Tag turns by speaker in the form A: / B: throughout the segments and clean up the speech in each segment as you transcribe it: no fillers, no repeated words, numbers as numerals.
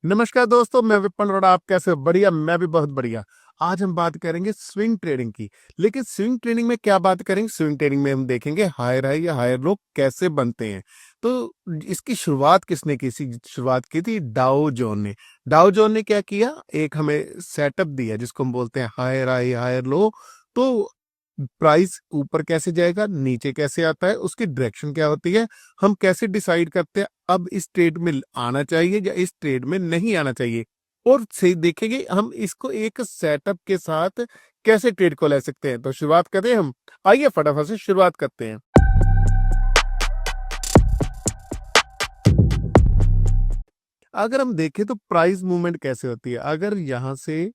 A: नमस्कार दोस्तों, मैं विपिन अरोड़ा। आप कैसे हो? बढ़िया, मैं भी बहुत बढ़िया। आज हम बात करेंगे स्विंग ट्रेडिंग की। लेकिन स्विंग ट्रेडिंग में क्या बात करेंगे? स्विंग ट्रेडिंग में हम देखेंगे हायर हाई या हायर लो कैसे बनते हैं। तो इसकी शुरुआत किसने की? शुरुआत की थी डाउ जोन ने। डाउ जोन ने क्या किया? एक हमें सेटअप दिया जिसको हम बोलते हैं हायर हाई हायर लो। तो प्राइस ऊपर कैसे जाएगा, नीचे कैसे आता है, उसकी डायरेक्शन क्या होती है, हम कैसे डिसाइड करते हैं अब इस ट्रेड में आना चाहिए या इस ट्रेड में नहीं आना चाहिए। और से देखेंगे हम इसको एक सेटअप के साथ कैसे ट्रेड को ले सकते हैं। तो शुरुआत करें हम। आइए फटाफट से शुरुआत करते हैं। अगर हम देखें तो प्राइस मूवमेंट कैसे होती है। अगर यहां से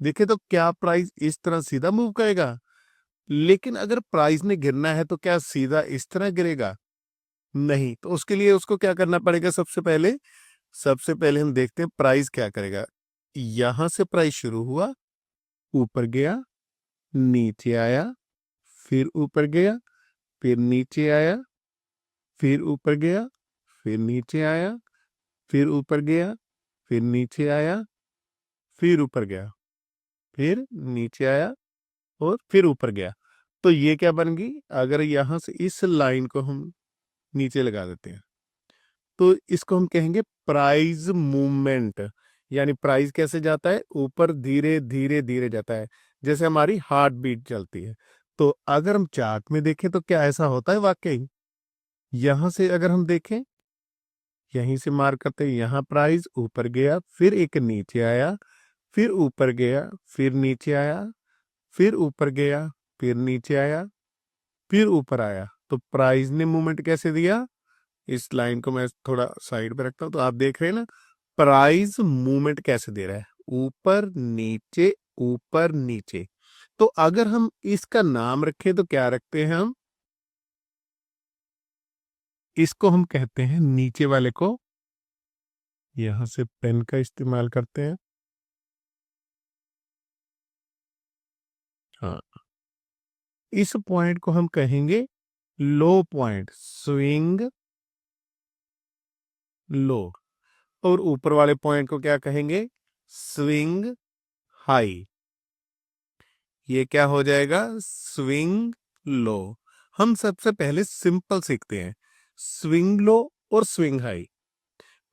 A: देखें तो क्या प्राइस इस तरह सीधा मूव करेगा? लेकिन अगर प्राइस ने गिरना है तो क्या सीधा इस तरह गिरेगा? नहीं। तो उसके लिए उसको क्या करना पड़ेगा? सबसे पहले हम देखते हैं प्राइस क्या करेगा। यहां से प्राइस शुरू हुआ, ऊपर गया, नीचे आया, फिर ऊपर गया, फिर नीचे आया, फिर ऊपर गया, फिर नीचे आया, फिर ऊपर गया, फिर नीचे आया, फिर ऊपर गया, फिर नीचे आया और फिर ऊपर गया। तो ये क्या बन गई? अगर यहां से इस लाइन को हम नीचे लगा देते हैं तो इसको हम कहेंगे प्राइस मूवमेंट। यानी प्राइस कैसे जाता है? ऊपर धीरे धीरे धीरे जाता है, जैसे हमारी हार्ट बीट चलती है। तो अगर हम चार्ट में देखें तो क्या ऐसा होता है वाकई? यहां से अगर हम देखें, यहीं से मार्क करते हैं, यहाँ प्राइस ऊपर गया, फिर एक नीचे आया, फिर ऊपर गया, फिर नीचे आया, फिर ऊपर गया, फिर नीचे आया, फिर ऊपर आया। तो प्राइस ने मूवमेंट कैसे दिया? इस लाइन को मैं थोड़ा साइड पे रखता हूं तो आप देख रहे हैं ना प्राइस मूवमेंट कैसे दे रहा है, ऊपर नीचे ऊपर नीचे। तो अगर हम इसका नाम रखें तो क्या रखते हैं हम? इसको हम कहते हैं, नीचे वाले को यहां से पेन का इस्तेमाल करते हैं। हाँ, इस पॉइंट को हम कहेंगे लो पॉइंट, स्विंग लो। और ऊपर वाले पॉइंट को क्या कहेंगे? Swing high. ये क्या हो जाएगा? Swing low. हम सबसे पहले सिंपल सीखते हैं, स्विंग लो और स्विंग हाई।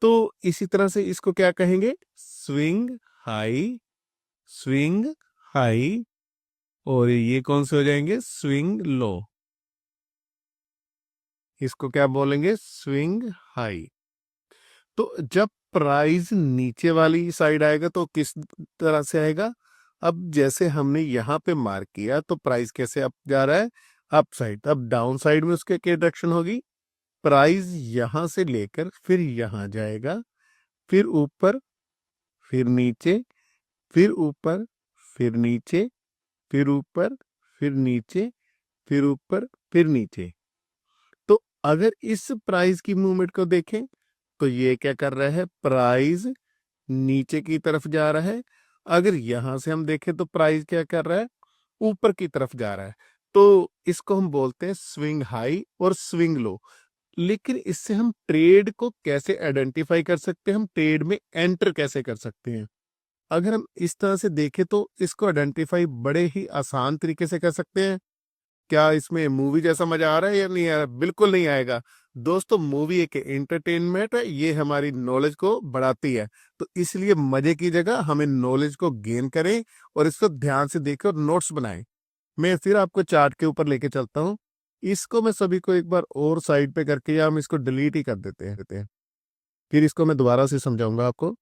A: तो इसी तरह से इसको क्या कहेंगे? Swing high, swing high. और ये कौन से हो जाएंगे? Swing low. इसको क्या बोलेंगे? Swing high. तो जब प्राइस नीचे वाली साइड आएगा तो किस तरह से आएगा? अब जैसे हमने यहाँ पे मार्क किया तो प्राइस कैसे अप जा रहा है? Up side. अब डाउन साइड में उसके क्या डायरेक्शन होगी? प्राइस यहां से लेकर फिर यहां जाएगा, फिर ऊपर, फिर नीचे, फिर ऊपर, फिर नीचे, फिर ऊपर, फिर नीचे, फिर ऊपर, फिर नीचे। तो अगर इस प्राइस की मूवमेंट को देखें तो ये क्या कर रहा है? प्राइस नीचे की तरफ जा रहा है। अगर यहां से हम देखें तो प्राइस क्या कर रहा है? ऊपर की तरफ जा रहा है। तो इसको हम बोलते हैं स्विंग हाई और स्विंग लो। लेकिन इससे हम ट्रेड को कैसे आइडेंटिफाई कर सकते हैं, हम ट्रेड में एंटर कैसे कर सकते हैं? अगर हम इस तरह से देखें तो इसको आइडेंटिफाई बड़े ही आसान तरीके से कर सकते हैं। क्या इसमें मूवी जैसा मजा आ रहा है या नहीं आ रहा? बिल्कुल नहीं आएगा। दोस्तों, मूवी एक एंटरटेनमेंट है, ये हमारी नॉलेज को बढ़ाती है। तो इसलिए मजे की जगह हमें नॉलेज को गेन करें और इसको ध्यान से देखें और नोट्स बनाएं। मैं फिर आपको चार्ट के ऊपर लेके चलता हूँ। इसको मैं सभी को एक बार और साइड पे करके, या हम इसको डिलीट ही कर देते हैं। फिर इसको मैं दोबारा से समझाऊंगा आपको।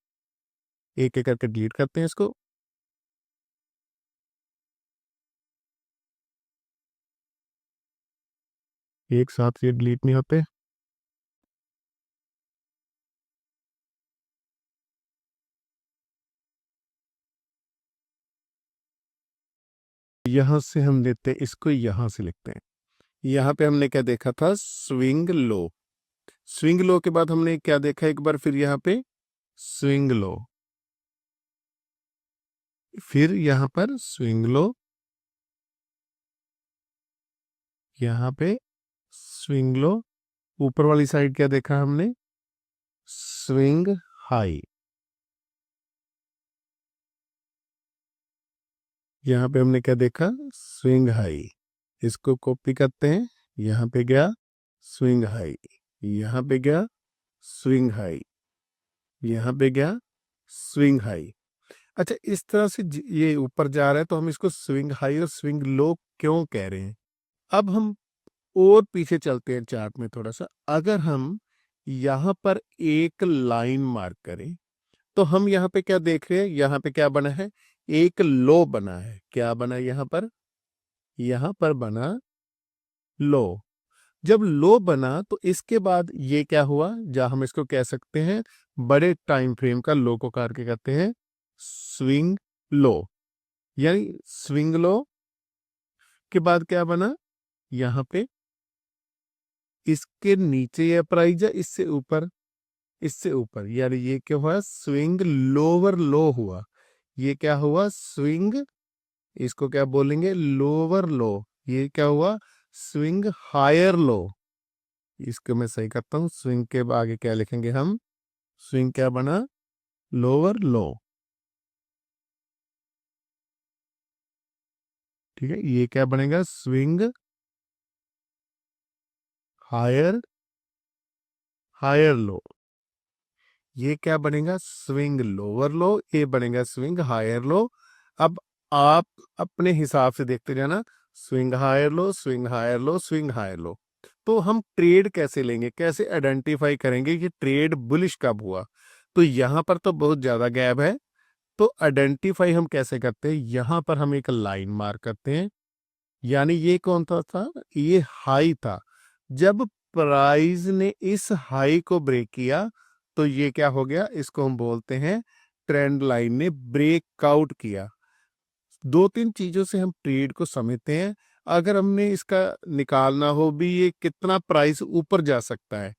A: एक एक करके डिलीट करते हैं इसको। एक साथ ये डिलीट नहीं होते। यहां से हम लेते हैं इसको, यहां से लिखते हैं। यहाँ पे हमने क्या देखा था? Swing low. स्विंग लो के बाद हमने क्या देखा एक बार फिर? यहाँ पे स्विंग लो, फिर यहाँ पर स्विंग लो, यहाँ पे स्विंग लो। ऊपर वाली साइड क्या देखा हमने? Swing high. यहाँ पे हमने क्या देखा, स्विंग हाई। इसको कॉपी करते हैं, यहाँ पे गया स्विंग हाई, यहाँ पे गया स्विंग हाई, यहाँ पे गया स्विंग हाई। अच्छा, इस तरह से ये ऊपर जा रहा है तो हम इसको स्विंग हाई और स्विंग लो क्यों कह रहे हैं। अब हम और पीछे चलते हैं चार्ट में थोड़ा सा। अगर हम यहाँ पर एक लाइन मार्क करें तो हम यहाँ पे क्या देख रहे हैं, यहाँ पे क्या बना है, एक लो बना है। क्या बना यहाँ पर, यहाँ पर बना लो। जब लो बना तो इसके बाद ये क्या हुआ, जहां हम इसको कह सकते हैं बड़े टाइम फ्रेम का लो को करके कहते हैं स्विंग लो। यानी स्विंग लो के बाद क्या बना, यहां पे इसके नीचे ये प्राइस है, इससे ऊपर, इससे ऊपर, यानी ये क्या हुआ, स्विंग लोअर लो हुआ। ये क्या हुआ, स्विंग, इसको क्या बोलेंगे, लोअर लो। ये क्या हुआ, स्विंग हायर लो। इसको मैं सही करता हूं, स्विंग के आगे क्या लिखेंगे हम, स्विंग क्या बना, लोअर लो। ठीक है, ये क्या बनेगा, स्विंग हायर, हायर लो। ये क्या बनेगा, स्विंग लोअर लो। ये बनेगा स्विंग हायर लो। अब आप अपने हिसाब से देखते जाना, swing higher low, swing higher low, swing higher low. तो हम ट्रेड कैसे लेंगे, कैसे आइडेंटिफाई करेंगे कि ट्रेड बुलिश कब हुआ। तो यहां पर तो बहुत ज्यादा गैप है, तो आइडेंटिफाई हम कैसे करते हैं, यहां पर हम एक लाइन मार्क करते हैं। यानी ये कौन सा था, ये हाई था। जब प्राइस ने इस हाई को ब्रेक किया तो ये क्या हो गया, इसको हम बोलते हैं ट्रेंड लाइन ने ब्रेकआउट किया। दो तीन चीजों से हम ट्रेड को समझते हैं। अगर हमने इसका निकालना हो भी ये कितना प्राइस ऊपर जा सकता है,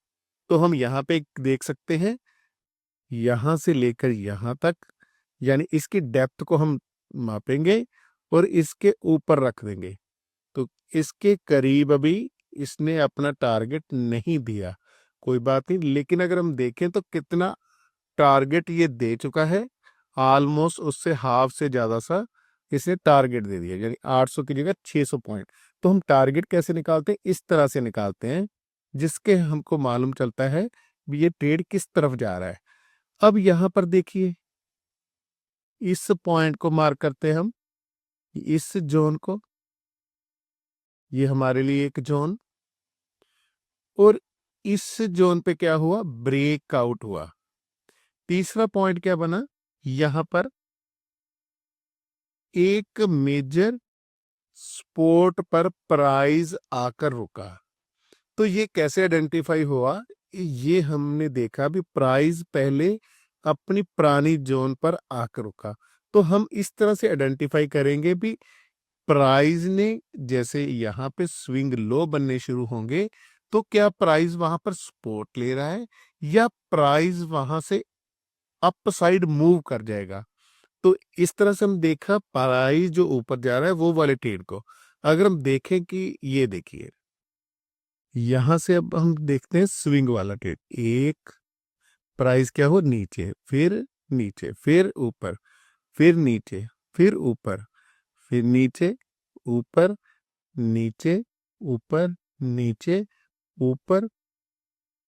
A: तो हम यहाँ पे देख सकते हैं, यहां से लेकर यहां तक, यानी इसकी डेप्थ को हम मापेंगे और इसके ऊपर रख देंगे। तो इसके करीब अभी इसने अपना टारगेट नहीं दिया, कोई बात नहीं, लेकिन अगर हम देखें तो कितना टारगेट ये दे चुका है, ऑलमोस्ट उससे हाफ से ज्यादा सा इसने टारगेट दे दिया, यानी 800 की जगह 600 पॉइंट। तो हम टारगेट कैसे निकालते हैं, इस तरह से निकालते हैं जिसके हमको मालूम चलता है भी ये ट्रेड किस तरफ जा रहा है। अब यहां पर देखिए, इस पॉइंट को मार्क करते हैं हम, इस जोन को, ये हमारे लिए एक जोन, और इस जोन पे क्या हुआ, ब्रेकआउट हुआ। तीसरा पॉइंट क्या बना, यहां पर एक मेजर सपोर्ट पर प्राइस आकर रुका। तो ये कैसे आइडेंटिफाई हुआ, ये हमने देखा भी प्राइस पहले अपनी पुरानी जोन पर आकर रुका। तो हम इस तरह से आइडेंटिफाई करेंगे भी प्राइस ने जैसे यहाँ पे स्विंग लो बनने शुरू होंगे तो क्या प्राइस वहां पर सपोर्ट ले रहा है या प्राइस वहां से अप साइड मूव कर जाएगा। तो इस तरह से हम देखा प्राइस जो ऊपर जा रहा है वो वाले ट्रेड को। अगर हम देखें कि ये देखिए, यहां से अब हम देखते हैं स्विंग वाला ट्रेड, एक प्राइस क्या हो, नीचे, फिर नीचे, फिर ऊपर, फिर नीचे, फिर ऊपर, फिर नीचे, ऊपर, नीचे, ऊपर, नीचे, ऊपर,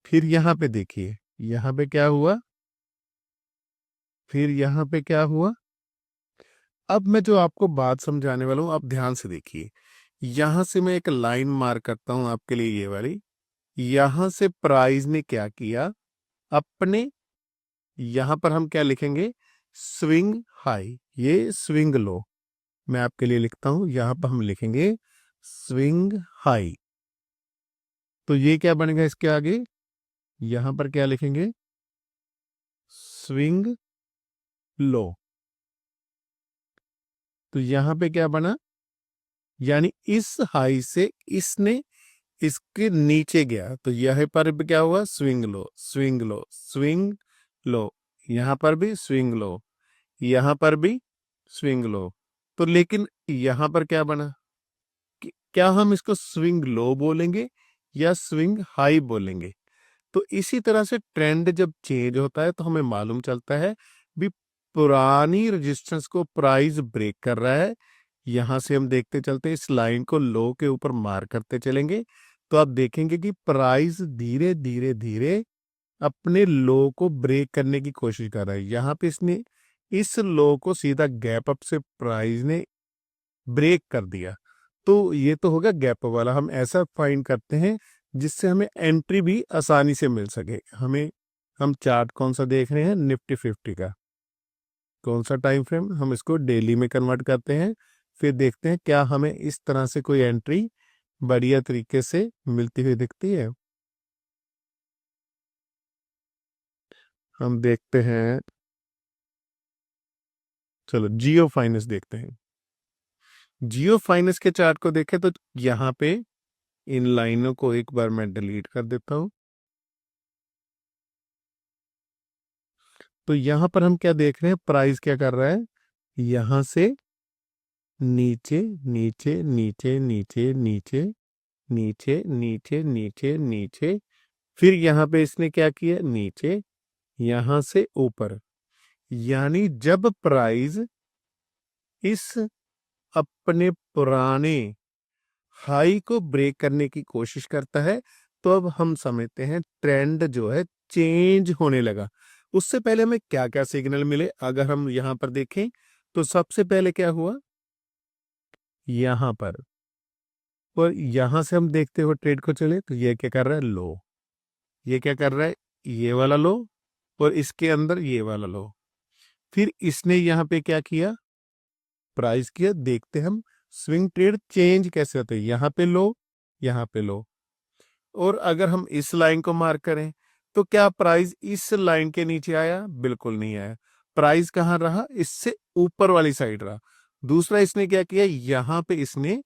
A: फिर यहां पे देखिए, यहां पे क्या हुआ, फिर यहां पे क्या हुआ। अब मैं जो आपको बात समझाने वाला हूं आप ध्यान से देखिए, यहां से मैं एक लाइन मार्क करता हूं आपके लिए, ये वाली। यहां से प्राइस ने क्या किया, अपने, यहां पर हम क्या लिखेंगे, स्विंग हाई, ये स्विंग लो। मैं आपके लिए लिखता हूं, यहां पर हम लिखेंगे स्विंग हाई। तो ये क्या बनेगा इसके आगे, यहां पर क्या लिखेंगे, स्विंग लो। तो यहां पे क्या बना, यानी इस हाई से इसने इसके नीचे गया तो यहां पर भी क्या हुआ, swing low, swing low, swing low, यहां पर भी स्विंग लो, यहां पर भी स्विंग लो। तो लेकिन यहां पर क्या बना, क्या हम इसको स्विंग लो बोलेंगे या स्विंग हाई बोलेंगे। तो इसी तरह से ट्रेंड जब चेंज होता है तो हमें मालूम चलता है भी पुरानी रेजिस्टेंस को प्राइस ब्रेक कर रहा है, यहाँ से हम देखते चलते हैं, इस लाइन को लो के ऊपर मार करते चलेंगे तो आप देखेंगे कि प्राइस धीरे धीरे धीरे अपने लो को ब्रेक करने की कोशिश कर रहा है। यहाँ पे इसने इस लो को सीधा गैप अप से प्राइस ने ब्रेक कर दिया। तो ये तो होगा गैप वाला। हम ऐसा फाइंड करते हैं जिससे हमें एंट्री भी आसानी से मिल सके। हम चार्ट कौन सा देख रहे हैं, निफ्टी 50 का। कौन सा टाइम फ्रेम, हम इसको डेली में कन्वर्ट करते हैं। फिर देखते हैं क्या हमें इस तरह से कोई एंट्री बढ़िया तरीके से मिलती हुई दिखती है। हम देखते हैं, चलो जियो फाइनेंस देखते हैं। जियो फाइनेंस के चार्ट को देखें तो यहाँ पे इन लाइनों को एक बार मैं डिलीट कर देता हूं। तो यहां पर हम क्या देख रहे हैं, प्राइस क्या कर रहा है, यहां से नीचे नीचे नीचे नीचे नीचे नीचे नीचे नीचे नीचे, फिर यहां पे इसने क्या किया, नीचे, यहां से ऊपर। यानी जब प्राइस इस अपने पुराने हाई को ब्रेक करने की कोशिश करता है तो अब हम समझते हैं ट्रेंड जो है चेंज होने लगा। उससे पहले हमें क्या क्या सिग्नल मिले, अगर हम यहां पर देखें तो सबसे पहले क्या हुआ, यहां पर, और यहां से हम देखते हुए ट्रेड को चले तो ये क्या कर रहा है, लो, ये क्या कर रहा है, ये वाला लो, और इसके अंदर ये वाला लो। फिर इसने यहां पे क्या किया, प्राइस किया। देखते हम स्विंग ट्रेड चेंज कैसे होते हैं, यहां पे लो, यहां पे लो। और अगर हम इस लाइन को मार्क करें तो क्या प्राइस इस लाइन के नीचे आया, बिल्कुल नहीं आया। प्राइस कहां रहा, इससे ऊपर वाली साइड रहा। दूसरा इसने क्या किया, यहां पे इसने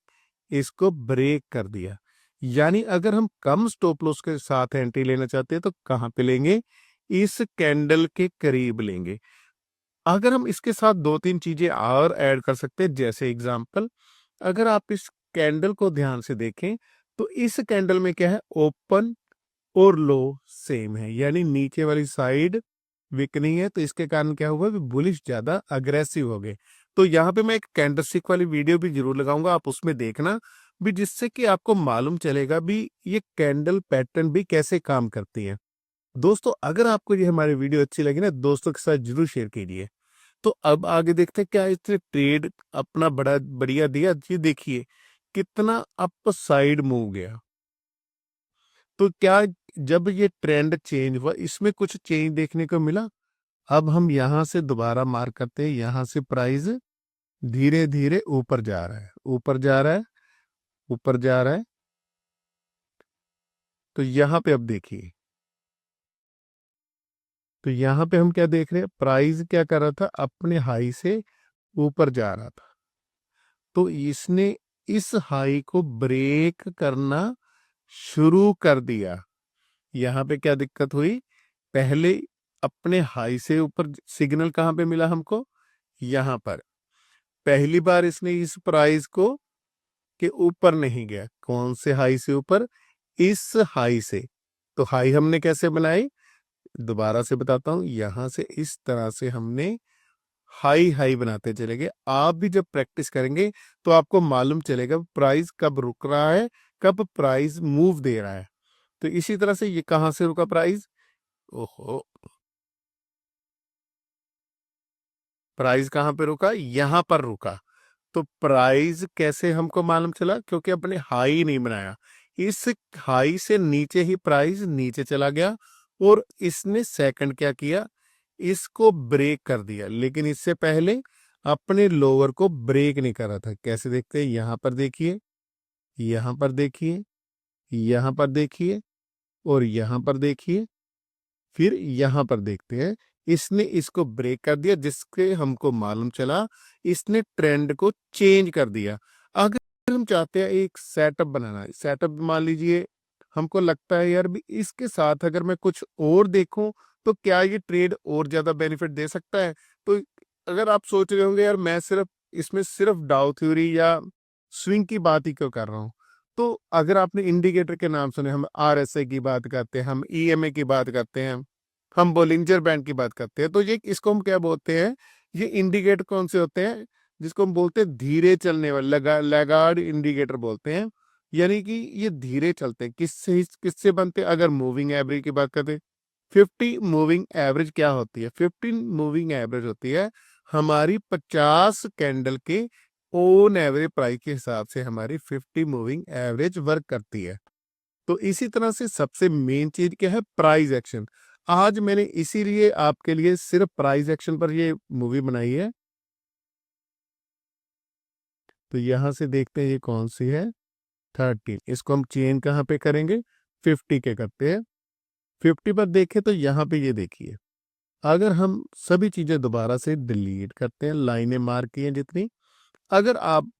A: इसको ब्रेक कर दिया। यानी अगर हम कम स्टॉप लॉस के साथ एंट्री लेना चाहते हैं तो कहां पे लेंगे, इस कैंडल के करीब लेंगे। अगर हम इसके साथ दो तीन चीजें और ऐड कर सकते हैं, जैसे एग्जांपल, अगर आप इस कैंडल को ध्यान से देखें तो इस कैंडल में क्या है, ओपन और लो सेम है, यानी नीचे वाली साइड वीकनिंग है। तो इसके कारण क्या हुआ, बुलिश ज्यादा अग्रेसिव हो गए। तो यहाँ पे मैं एक कैंडलस्टिक वाली वीडियो भी जरूर लगाऊंगा, आप उसमें देखना भी, जिससे कि आपको मालूम चलेगा भी ये कैंडल पैटर्न भी कैसे काम करती है। दोस्तों अगर आपको ये हमारी वीडियो अच्छी लगी ना, दोस्तों के साथ जरूर शेयर कीजिए। तो अब आगे देखते हैं क्या इसने ट्रेड अपना बड़ा बढ़िया दिया। ये देखिए कितना अप साइड मूव गया। तो क्या जब ये ट्रेंड चेंज हुआ, इसमें कुछ चेंज देखने को मिला। अब हम यहां से दोबारा मार्क करते हैं, यहां से प्राइस धीरे धीरे ऊपर जा रहा है, ऊपर जा रहा है, ऊपर जा रहा है। तो यहां पे अब देखिए, तो यहां पे हम क्या देख रहे हैं, प्राइस क्या कर रहा था, अपने हाई से ऊपर जा रहा था। तो इसने इस हाई को ब्रेक करना शुरू कर दिया। यहां पे क्या दिक्कत हुई, पहले अपने हाई से ऊपर सिग्नल कहां पे मिला हमको, यहां पर। पहली बार इसने इस प्राइस को के ऊपर नहीं गया, कौन से हाई से ऊपर, इस हाई से। तो हाई हमने कैसे बनाई, दोबारा से बताता हूं, यहां से इस तरह से हमने हाई हाई बनाते चले गए। आप भी जब प्रैक्टिस करेंगे तो आपको मालूम चलेगा प्राइस कब रुक रहा है, कब प्राइस मूव दे रहा है। तो इसी तरह से ये कहां से रुका प्राइस, ओहो, प्राइस कहां पे रुका, यहां पर रुका। तो प्राइस कैसे हमको मालूम चला, क्योंकि अपने हाई नहीं बनाया, इस हाई से नीचे ही प्राइस नीचे चला गया। और इसने सेकंड क्या किया, इसको ब्रेक कर दिया। लेकिन इससे पहले अपने लोअर को ब्रेक नहीं कर रहा था। कैसे देखते हैं, यहां पर देखिए, यहां पर देखिए, यहां पर देखिए, और यहां पर देखिए, फिर यहां पर देखते हैं। इसने इसको ब्रेक कर दिया, जिसके हमको मालूम चला इसने ट्रेंड को चेंज कर दिया। अगर हम चाहते हैं एक सेटअप बनाना, सेटअप मान लीजिए, हमको लगता है यार भी इसके साथ अगर मैं कुछ और देखूं तो क्या ये ट्रेड और ज्यादा बेनिफिट दे सकता है। तो अगर आप सोच रहे होंगे यार मैं सिर्फ इसमें सिर्फ डाउ थ्योरी या स्विंग की बात ही क्यों कर रहा हूं, तो अगर आपने इंडिकेटर के नाम सुने, हम RSI की बात करते हैं, हम EMA की बात करते हैं, हम बोलिंजर बैंड की बात करते हैं, तो ये इसको हम क्या बोलते हैं, ये इंडिकेटर कौन से होते हैं, जिसको हम बोलते हैं धीरे चलने वाले लैगार्ड इंडिकेटर बोलते हैं, यानी कि ये धीरे चलते हैं। किससे बनते हैं? अगर मूविंग एवरेज की बात करते हैं, 50 मूविंग एवरेज क्या होती है? 15 मूविंग एवरेज होती है हमारी 50 कैंडल के ऑन एवरेज प्राइस के हिसाब से हमारी 50 मूविंग एवरेज वर्क करती है। तो इसी तरह से सबसे मेन चीज क्या है? Price action. आज मैंने इसीलिए आपके लिए सिर्फ प्राइस एक्शन पर ये मूवी बनाई है। तो यहां से देखते हैं ये कौन सी है, 13। इसको हम चेन कहाँ पे करेंगे? 50 के करते हैं। 50 पर देखें तो यहाँ पे ये देखिए, अगर हम सभी चीजें दोबारा से डिलीट करते हैं, लाइनें मार्क की हैं जितनी, अगर आप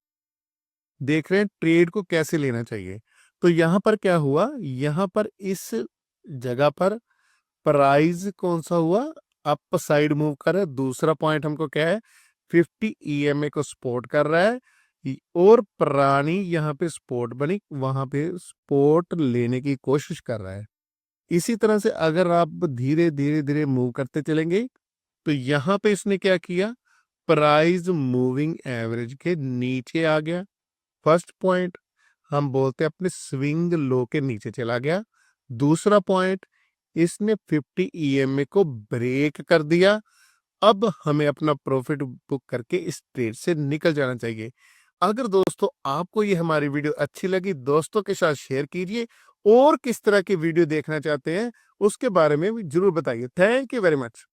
A: देख रहे हैं ट्रेड को कैसे लेना चाहिए, तो यहाँ पर क्या हुआ? यहाँ पर इस जगह पर प्राइस कौन सा हुआ? अप साइड मूव कर रहा है। दूसरा पॉइंट हमको क्या है? 50 ईएमए को सपोर्ट कर रहा है और पुरानी यहाँ पे सपोर्ट बनी, वहां पे सपोर्ट लेने की कोशिश कर रहा है। इसी तरह से अगर आप धीरे धीरे धीरे मूव करते चलेंगे तो यहाँ पे इसने क्या किया? प्राइस मूविंग एवरेज के नीचे आ गया। फर्स्ट पॉइंट हम बोलते हैं अपने स्विंग लो के नीचे चला गया। दूसरा पॉइंट, इसने 50 ईएमए को ब्रेक कर दिया। अब हमें अपना प्रॉफिट बुक करके इस ट्रेड से निकल जाना चाहिए। अगर दोस्तों आपको ये हमारी वीडियो अच्छी लगी, दोस्तों के साथ शेयर कीजिए, और किस तरह की वीडियो देखना चाहते हैं उसके बारे में भी जरूर बताइए। Thank you very much.